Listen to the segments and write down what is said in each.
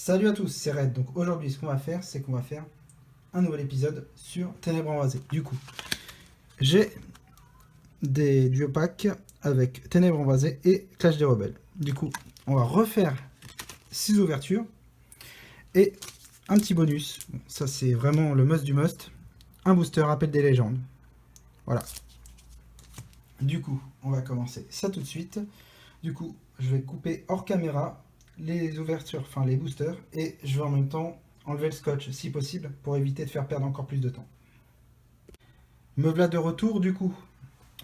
Salut à tous, c'est Red. Donc aujourd'hui, ce qu'on va faire, c'est qu'on va faire un nouvel épisode sur Ténèbres Embrasées. Du coup, j'ai des duo packs avec Ténèbres Embrasées et Clash des Rebelles. Du coup, on va refaire 6 ouvertures et un petit bonus. Bon, ça, c'est vraiment le must du must. Un booster Appel des légendes. Voilà. Du coup, on va commencer ça tout de suite. Du coup, je vais couper hors caméra les ouvertures, enfin les boosters, et je vais en même temps enlever le scotch si possible pour éviter de faire perdre encore plus de temps. Me voilà de retour du coup.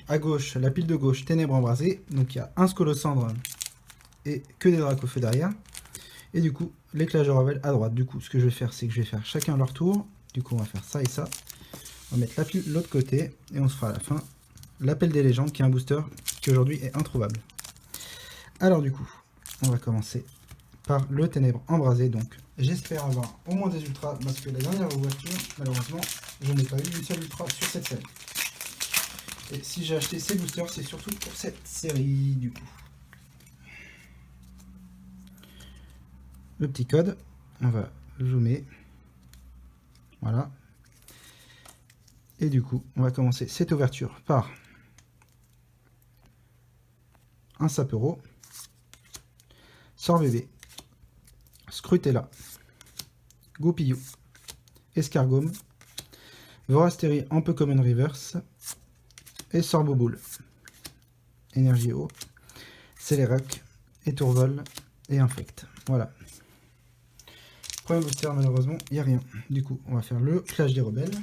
À gauche, la pile de gauche, Ténèbres Embrasées. Donc il y a un Scolocendre et que des Dracofeu derrière. Et du coup, les Clash de Rebelles à droite. Du coup, ce que je vais faire, c'est que je vais faire chacun leur tour. Du coup, on va faire ça et ça. On va mettre la pile de l'autre côté et on se fera à la fin l'appel des légendes qui est un booster qui aujourd'hui est introuvable. Alors du coup, on va commencer par le Ténèbres Embrasées. Donc j'espère avoir au moins des ultras parce que la dernière ouverture, malheureusement, je n'ai pas eu une seule ultra sur cette série. Et si j'ai acheté ces boosters, c'est surtout pour cette série du coup. Le petit code, on va zoomer. Voilà. Et du coup, on va commencer cette ouverture par un Sapero, Sorbébé, Scrutella, Goupillou, Escargome, Vorastérie en peu common reverse et Sorboboule. Énergie eau, Célerac, Étourvol et Infect. Voilà. Premier booster, malheureusement, il n'y a rien. Du coup, on va faire le Clash des Rebelles.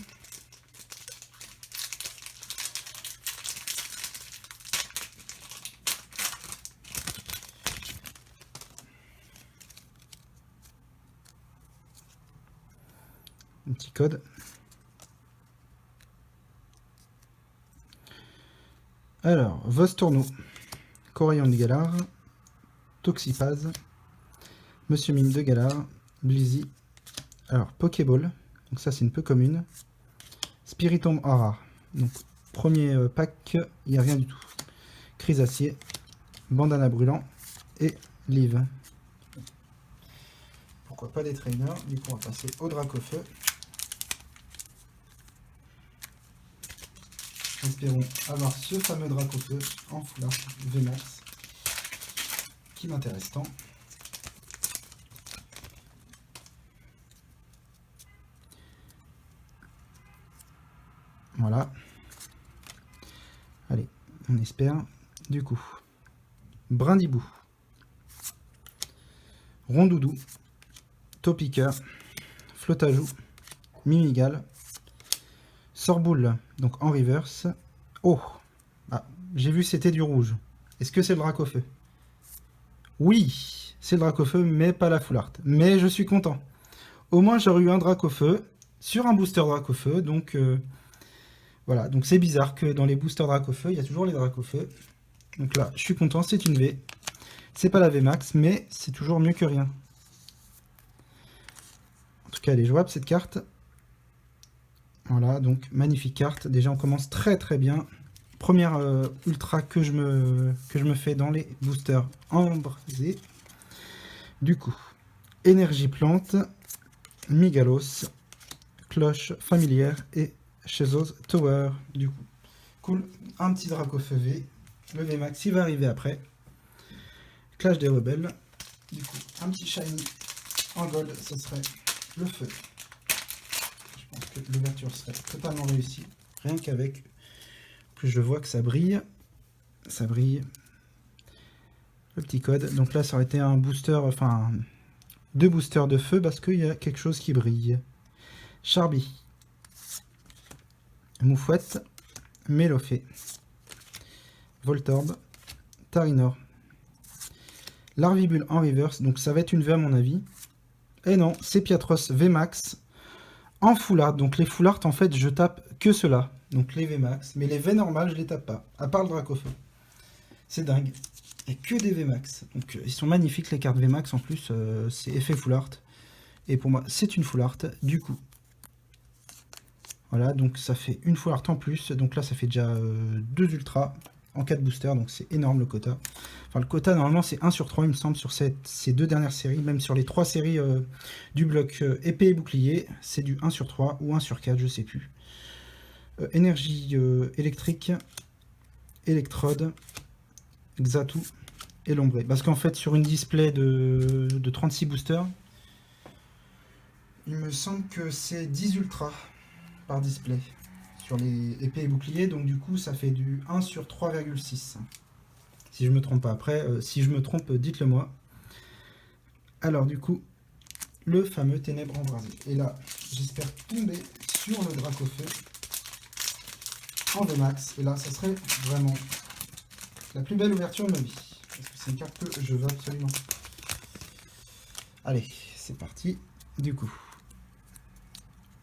Un petit code. Alors, Vostourneau, Corayon de Galar, Toxipaz, Monsieur Mime de Galar, Blizzy. Alors, Pokéball, donc ça c'est une peu commune. Spiritomb en rare. Donc, premier pack, il n'y a rien du tout. Chrysacier, Bandana Brûlant et Live. Pourquoi pas des trainers? Du coup, on va passer au Dracofeu. Espérons avoir ce fameux Dracofeu en foulard VMAX qui m'intéresse tant. Voilà. Allez, on espère. Du coup, Brindibou, Rondoudou, Topica, Flotajou, Mimigal, Sorboule, donc en reverse. Oh, ah, j'ai vu c'était du rouge. Est-ce que c'est le Dracofeu? Oui, c'est le Dracofeu, mais pas la full art. Mais je suis content. Au moins, j'aurais eu un Dracofeu sur un booster Dracofeu, donc voilà. Donc c'est bizarre que dans les boosters Dracofeu, il y a toujours les Dracofeu. Donc là, je suis content, c'est une V. C'est pas la VMAX, mais c'est toujours mieux que rien. En tout cas, elle est jouable cette carte. Voilà, donc magnifique carte. Déjà, on commence très très bien. Première ultra que je me fais dans les boosters embrasés. Du coup, énergie plante, Migalos, cloche familière et Chezos Tower. Du coup, cool. Un petit Dracofeu V. Le VMAX, il va arriver après. Clash des Rebelles. Du coup, un petit shiny en gold, ce serait le feu. Je pense que l'ouverture serait totalement réussie. Rien qu'avec. Plus je vois que ça brille. Ça brille. Le petit code. Donc là, ça aurait été un booster, enfin, deux boosters de feu parce qu'il y a quelque chose qui brille. Charby. Moufouette. Mélofée. Voltorb. Tarinor. Larvibule en reverse. Donc ça va être une V à mon avis. Et non, c'est Piatros VMAX en full art. Donc les full art, en fait, je tape que ceux-là. Donc les VMAX. Mais les V normales, je les tape pas. À part le Dracofeu. C'est dingue. Et que des VMAX. Donc ils sont magnifiques les cartes VMAX en plus. C'est effet full art. Et pour moi, c'est une full art. Du coup. Voilà, donc ça fait une full art en plus. Donc là, ça fait déjà deux ultras. en 4 boosters, donc c'est énorme le quota. Enfin, le quota, normalement, c'est 1 sur 3, il me semble, sur ces 2 dernières séries. Même sur les 3 séries du bloc épée et bouclier, c'est du 1 sur 3 ou 1 sur 4, je sais plus. Énergie électrique, électrode, Xatu et l'ombré. Parce qu'en fait, sur une display de 36 boosters, il me semble que c'est 10 ultras par display sur les épées et boucliers, donc du coup ça fait du 1 sur 3,6 si je me trompe pas. Après si je me trompe, dites-le moi. Alors du coup le fameux ténèbres embrasées, et là j'espère tomber sur le Dracofeu en VMAX, et là ça serait vraiment la plus belle ouverture de ma vie, parce que c'est une carte que je veux absolument. Allez, c'est parti. Du coup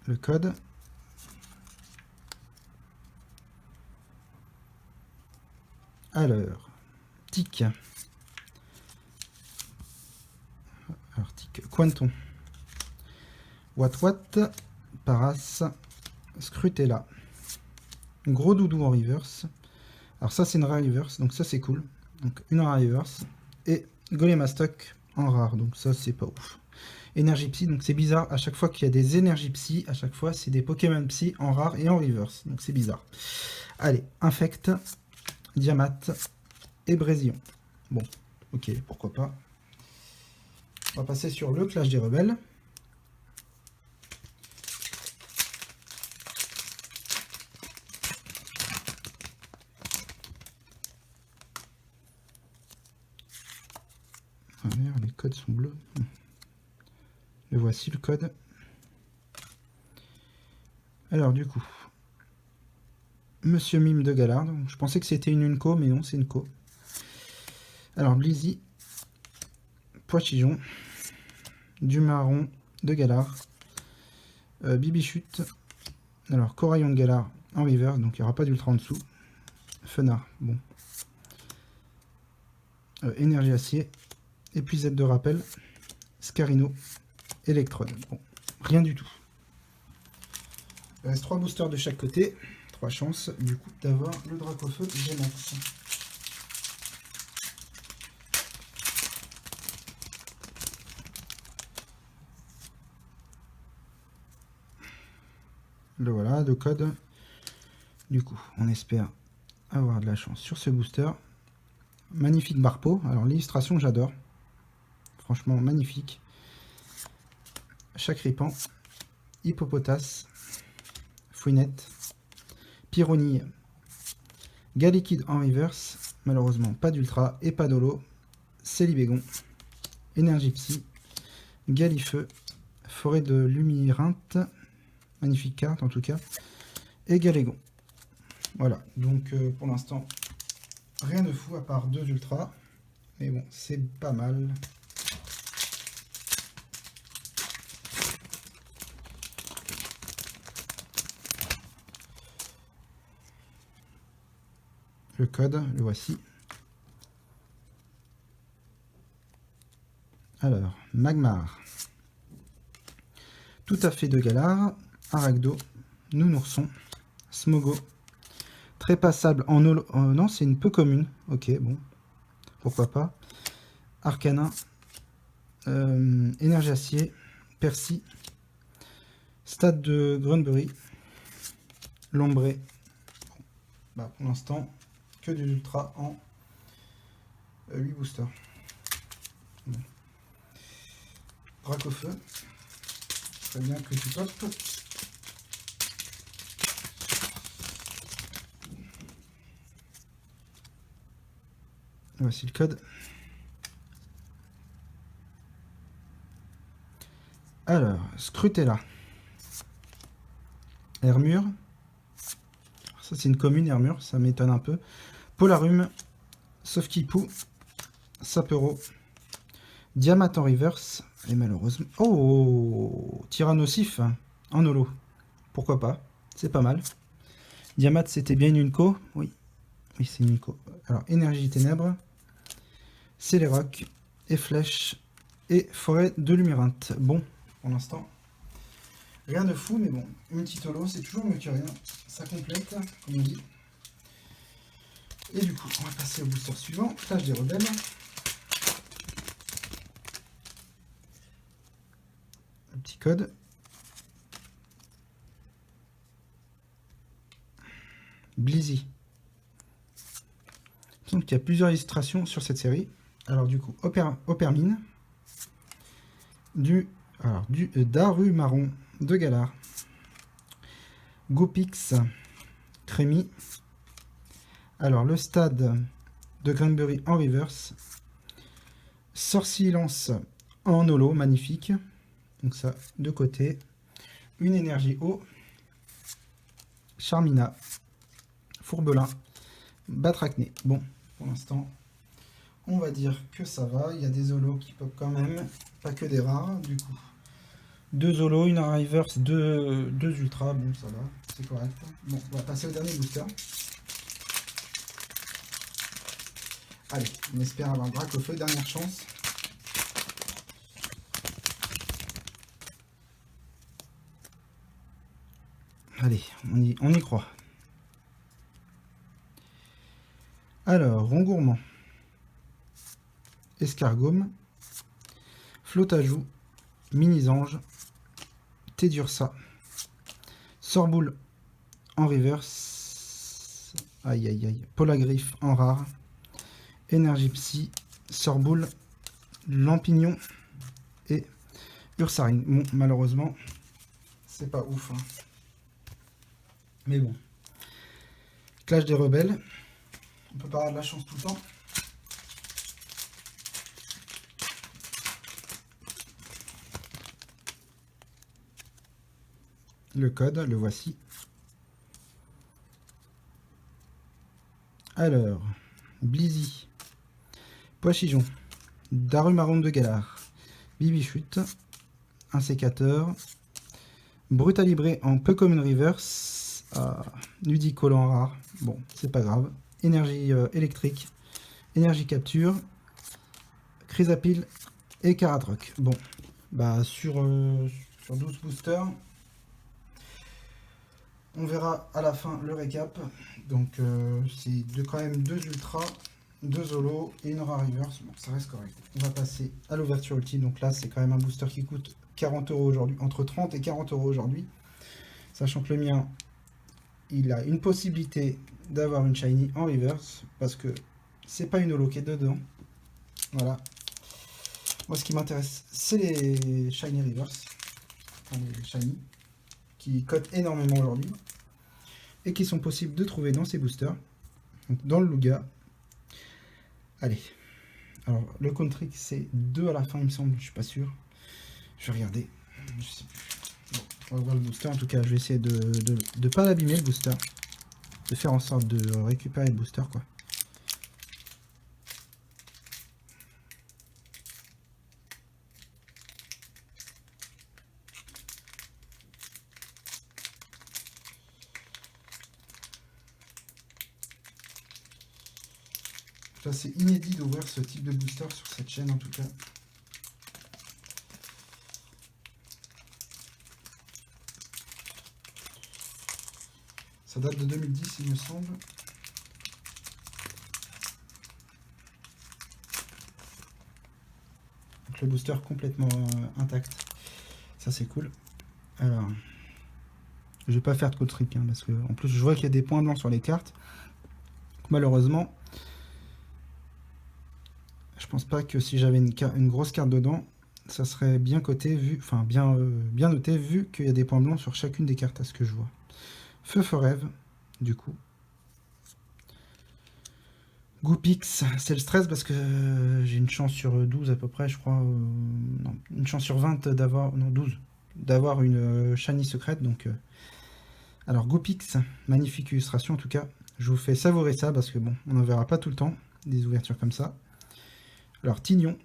le code. Alors, tic. Alors, tic. Quanton. What, Paras. Scrutella. Gros doudou en reverse. Alors, ça, c'est une rare reverse. Donc, ça, c'est cool. Donc, une rare reverse. Et Golemastoc en rare. Donc, ça, c'est pas ouf. Énergie psy. Donc, c'est bizarre. À chaque fois qu'il y a des énergies psy, à chaque fois, c'est des Pokémon psy en rare et en reverse. Donc, c'est bizarre. Allez, infect. Diamat et Brésilon. Bon, ok, pourquoi pas. On va passer sur le Clash des Rebelles. Les codes sont bleus. Le voici le code. Alors du coup, Monsieur Mime de Galard. Je pensais que c'était une Unco, mais non, c'est une Co. Alors Blizzy, Poichijon, du Marron de Galard, Bibichute. Alors Coraillon de Galard en reverse, donc il n'y aura pas d'ultra en dessous. Fenard, bon. Énergie acier, épuisette de rappel, Scarino, Electrode. Bon, rien du tout. Il reste 3 boosters de chaque côté. 3 chances du coup d'avoir le Dracofeu G-Max. Le voilà, de code. Du coup, on espère avoir de la chance sur ce booster. Magnifique Barpo. Alors l'illustration, j'adore. Franchement, magnifique. Chacripan, Hippopotas, Fouinette, Pyronille, Galliquide en reverse. Malheureusement, pas d'ultra et pas d'holo. Célibégon, Énergie Psy, Galifeu, Forêt de Lumyrinthe. Magnifique carte en tout cas. Et Galégon. Voilà, donc pour l'instant, rien de fou à part 2 ultras. Mais bon, c'est pas mal. Le code, le voici. Alors, Magmar. Tout à fait de Galar. Aragdo. Nounourson. Smogo. Trépassable en holo. Non, c'est une peu commune. Ok, bon. Pourquoi pas. Arcana. Énergie acier. Percy. Stade de Grunbury. Lombré. Bah, pour l'instant, que des ultras en 8 boosters. Bon. Dracofeu. Très bien que tu popes. Voici le code. Alors, Scrutella. Hermure. Ça, c'est une commune, Hermure. Ça m'étonne un peu. Polarum. Sofkipou. Sapero. Diamant en reverse. Et malheureusement... Oh, Tyrannosif en holo. Pourquoi pas. C'est pas mal. Diamant, c'était bien une Unco. Oui. Oui, c'est une Unco. Alors, Énergie Ténèbres. Céléroc. Et Flèche. Et Forêt de Lumyrinthe. Bon, pour l'instant, rien de fou, mais bon. Une petite holo, c'est toujours mieux que rien. Ça complète, comme on dit. Et du coup, on va passer au booster suivant, Clash des Rebelles. Un petit code. Blizzy. Donc il y a plusieurs illustrations sur cette série. Alors du coup, Opermine, du Daru Marron de Galar, Gopix, Crémy. Alors le stade de Granbury en reverse, Sorcilence en holo, magnifique. Donc ça, de côté. Une énergie eau, Charmina, Fourbelin, Batracné. Bon, pour l'instant, on va dire que ça va. Il y a des holos qui pop quand même, pas que des rares, du coup. 2 holos, une reverse, 2 ultras, bon ça va, c'est correct. Bon, on va passer au dernier booster. Allez, on espère avoir le drac au feu, dernière chance. Allez, on y croit. Alors, Rongourmand, Escargome, Flotajou, Mini-Ange, Tédursa, Sorboule en reverse, aïe aïe aïe, Polagriffe en rare, Énergie Psy, Sorboule, Lampignon et Ursarine. Bon, malheureusement, c'est pas ouf. Hein. Mais bon. Clash des Rebelles. On peut pas avoir de la chance tout le temps. Le code, le voici. Alors, Blizzy, Poichijon, Daru Marron de Galar, Bibichute, un sécateur, Brutalibré en peu comme une reverse, Nudicola en rare, bon, c'est pas grave, énergie électrique, énergie capture, Chrysapile et Caratroc. Bon, bah sur 12 boosters, on verra à la fin le récap. Donc c'est quand même 2 ultras, 2 holos et une rare reverse. Bon, ça reste correct. On va passer à l'ouverture ultime. Donc là, c'est quand même un booster qui coûte 40 € aujourd'hui, entre 30 et 40 € aujourd'hui. Sachant que le mien, il a une possibilité d'avoir une shiny en reverse parce que c'est pas une holo qui est dedans. Voilà. Moi, ce qui m'intéresse, c'est les shiny reverse, enfin les shiny, qui cotent énormément aujourd'hui et qui sont possibles de trouver dans ces boosters. Donc dans le Lugia. Allez. Alors le country c'est 2 à la fin il me semble, je suis pas sûr. Je vais regarder. Je sais plus. Bon, on va voir le booster. En tout cas, je vais essayer de pas l'abîmer le booster. De faire en sorte de récupérer le booster quoi. C'est inédit d'ouvrir ce type de booster sur cette chaîne en tout cas. Ça date de 2010 il me semble. Donc le booster complètement intact. Ça c'est cool. Alors, je vais pas faire de code trick hein, parce que en plus je vois qu'il y a des points blancs sur les cartes. Donc, malheureusement, je pense pas que si j'avais une grosse carte dedans, ça serait bien coté, vu, enfin bien noté, vu qu'il y a des points blancs sur chacune des cartes à ce que je vois. Feu Forève, du coup. Goopix, c'est le stress parce que j'ai une chance sur 12 à peu près, je crois. Non, une chance sur 20 d'avoir. Non, 12. D'avoir une shiny secrète. Donc, alors, Goopix, magnifique illustration en tout cas. Je vous fais savourer ça parce que bon, on n'en verra pas tout le temps, des ouvertures comme ça. Alors, Tignon.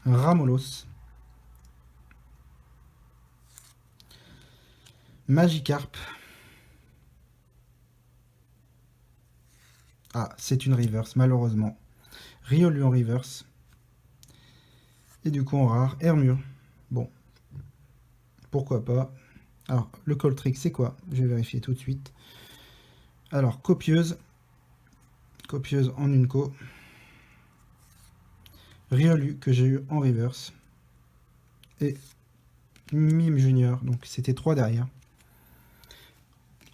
Ramolos. Magikarp. Ah, c'est une reverse, malheureusement. Riolu en reverse. Et du coup, en rare, Hermure. Bon. Pourquoi pas. Alors, le call trick, c'est quoi? Je vais vérifier tout de suite. Alors, copieuse en une co. Riolu que j'ai eu en reverse. Et Mime Junior, donc c'était 3 derrière.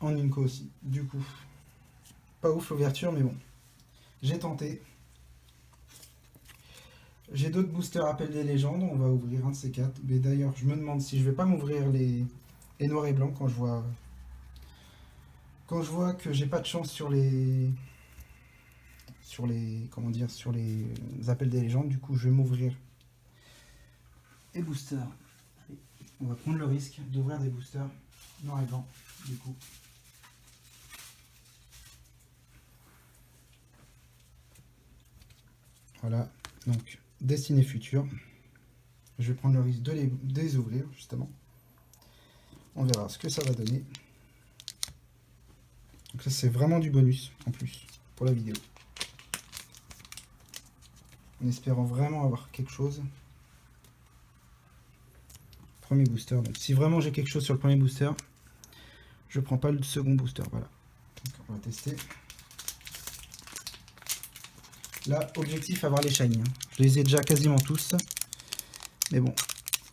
En une co aussi. Du coup, pas ouf l'ouverture, mais bon. J'ai tenté. J'ai d'autres boosters Appel des légendes, on va ouvrir un de ces 4. Mais d'ailleurs, je me demande si je vais pas m'ouvrir les noirs et blancs quand je vois que j'ai pas de chance sur les comment dire, sur les appels des légendes. Du coup, je vais m'ouvrir et booster. Allez, on va prendre le risque d'ouvrir des boosters noirs et blancs du coup. Voilà, donc Destinée Future. Je vais prendre le risque de les ouvrir justement. On verra ce que ça va donner. Donc ça c'est vraiment du bonus en plus pour la vidéo. En espérant vraiment avoir quelque chose. Premier booster. Donc si vraiment j'ai quelque chose sur le premier booster, je prends pas le second booster. Voilà. Donc on va tester. Là, objectif avoir les shiny. Je les ai déjà quasiment tous. Mais bon,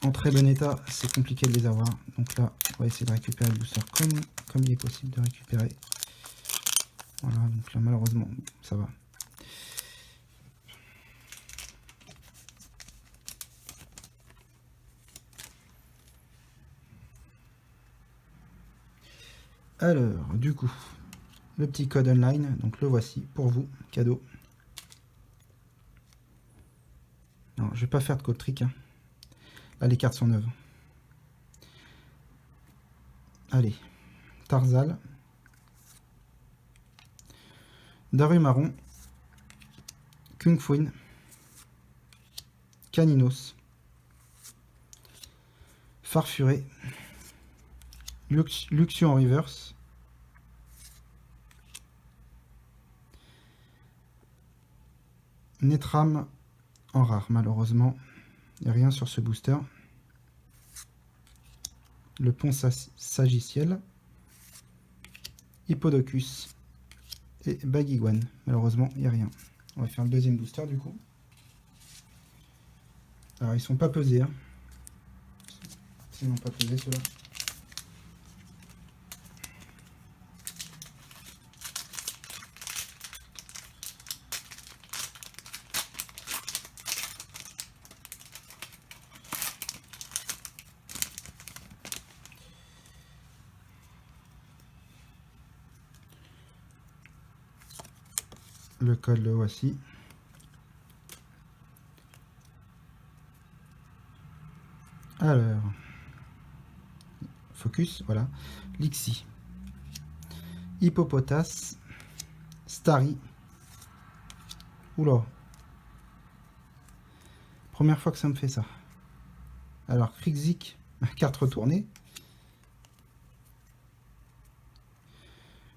en très bon état, c'est compliqué de les avoir. Donc là, on va essayer de récupérer le booster comme il est possible de récupérer. Voilà, donc là, malheureusement, ça va. Alors, du coup, le petit code online, donc le voici pour vous, cadeau. Non, je vais pas faire de code trick. Hein. Là, les cartes sont neuves. Allez, Tarzal, Darumarron, Kungfuin, Caninos, Farfuré, Luxio en reverse, Netram en rare, malheureusement. Il n'y a rien sur ce booster. Le pont Sagiciel, Hippodocus et Baguiguan. Malheureusement, il n'y a rien. On va faire le deuxième booster du coup. Alors, ils sont pas pesés. Hein. Ils n'ont pas pesé ceux-là. Le code le voici. Alors, focus, voilà. Lixi, Hippopotas, Starry. Oula. Première fois que ça me fait ça. Alors, Krixik, carte retournée.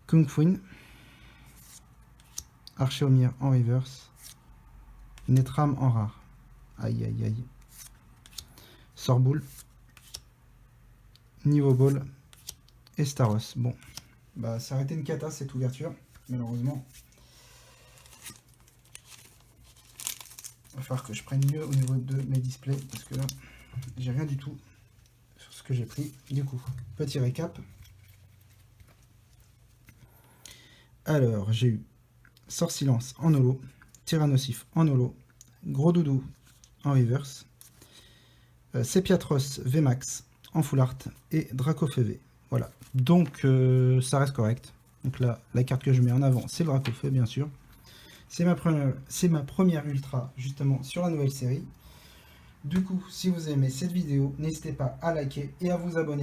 Kungfuin. Archéomir en reverse. Netram en rare. Aïe aïe aïe. Sorboule. Niveau Ball. Et Staros. Bon. Bah ça aurait été une cata cette ouverture. Malheureusement. Il va falloir que je prenne mieux au niveau de mes displays. Parce que là, j'ai rien du tout sur ce que j'ai pris. Du coup, petit récap. Alors, j'ai eu Sorsilence en holo, Tyrannosif en holo, Gros Doudou en reverse, Sepiatros VMAX en full art et Dracofeu. Voilà, donc ça reste correct. Donc là, la carte que je mets en avant, c'est le Dracofeu, bien sûr. C'est ma première ultra, justement, sur la nouvelle série. Du coup, si vous aimez cette vidéo, n'hésitez pas à liker et à vous abonner